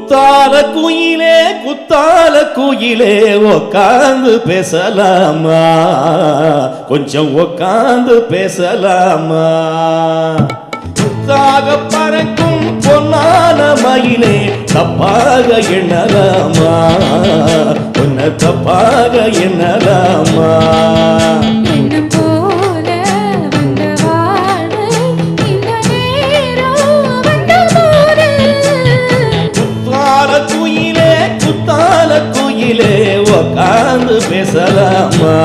குத்தால குயிலே குத்தால குயிலே உக்காந்து பேசலாமா, கொஞ்சம் உக்காந்து பேசலாமா. குத்தாக பறக்கும் பொன்னான மயிலே தப்பாக எண்ணலாமா, உன்னை தப்பாக எண்ணலாமா. உக்காந்து பேசலாமா,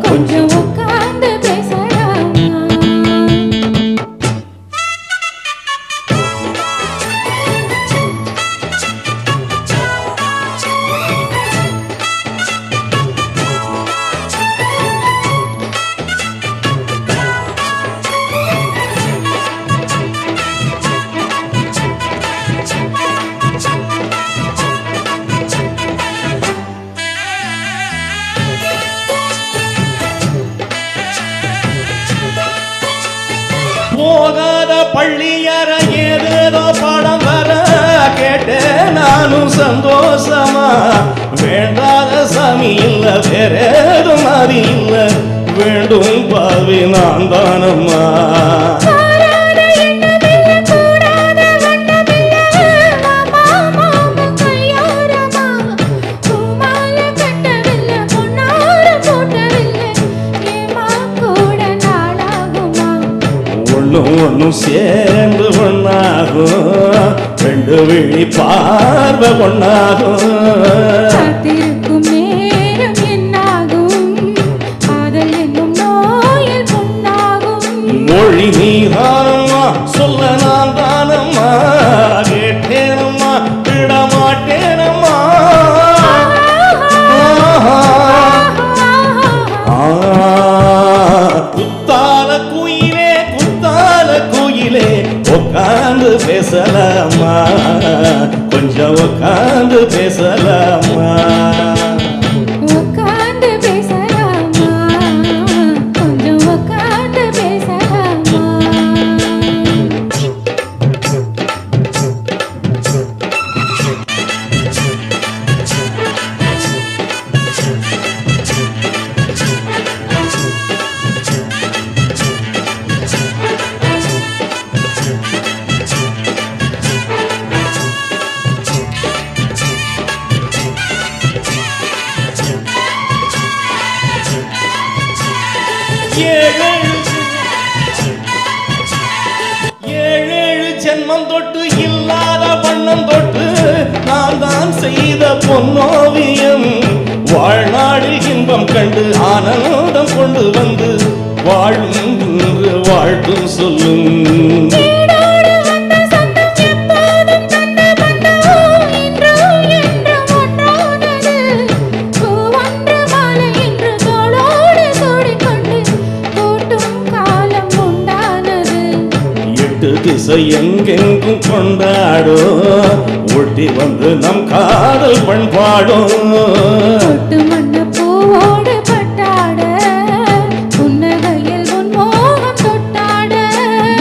கொஞ்சம் உக்காந்து பேசலாமா. போகாத பள்ளியற ஏதேதோ பாடம் வர கேட்டேன் நானும் சந்தோஷமா. வேண்டாத சாமி இல்ல வேறேதும் அது இல்ல, வேண்டும் பாவி நான் தானம்மா. ஒன்னும் சேர்ந்து ஒன்னாகும், ரெண்டு விழி பார்வை ஒன்னாகும். காத்திருக்கும் நேரம் என்னாகும், காதல் என்னும் நோயில் பொன்னாகும். மொழி நீதானம்மா சொல்ல நான் தானம்மா, கேட்டேனம்மா விடமாட்டேனம்மா. உக்காந்து பேசலாமா, கொஞ்சம் உக்காந்து பேசலாமா. உக்காந்து பேசலாமா, கொஞ்சம் உக்காந்து பேசலாமா. ஏழேழு ஜென்மம் தொட்டு இல்லாத வண்ணம் தொட்டு நான் தான் செய்த பொன்னோவியம். வாழ்நாளில் இன்பம் கண்டு ஆனந்தம் கொண்டு வந்து வாழும் வாழ்த்தும் சொல்லும். திசை எங்கெங்கும் கொண்டாடும், ஒட்டி வந்து நம் காதல் பண்பாடும். மண்ண பூவோடு பட்டாட, புன்னகையில் உன் மோகம் தொட்டாட.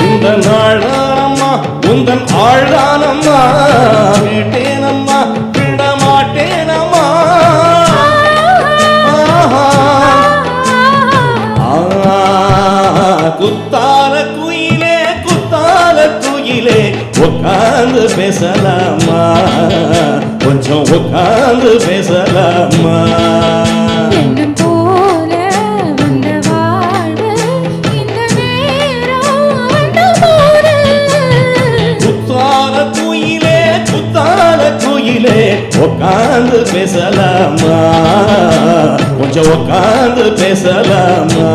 இந்த நாளானம்மா உந்தன் ஆழ்தானம்மா, கேட்டேனம்மா விடமாட்டேனம்மா. குத்தால குயிலே குத்தால குயிலே உக்காந்து பேசலாமா, கொஞ்சம் உக்காந்து பேசலாமா. எண்ணம் போல வந்த வாழ்வு இந்த நேரம் வந்த போது. குத்தால குயிலே குத்தால குயிலே உக்காந்து பேசலாமா, கொஞ்சம் உக்காந்து பேசலாமா.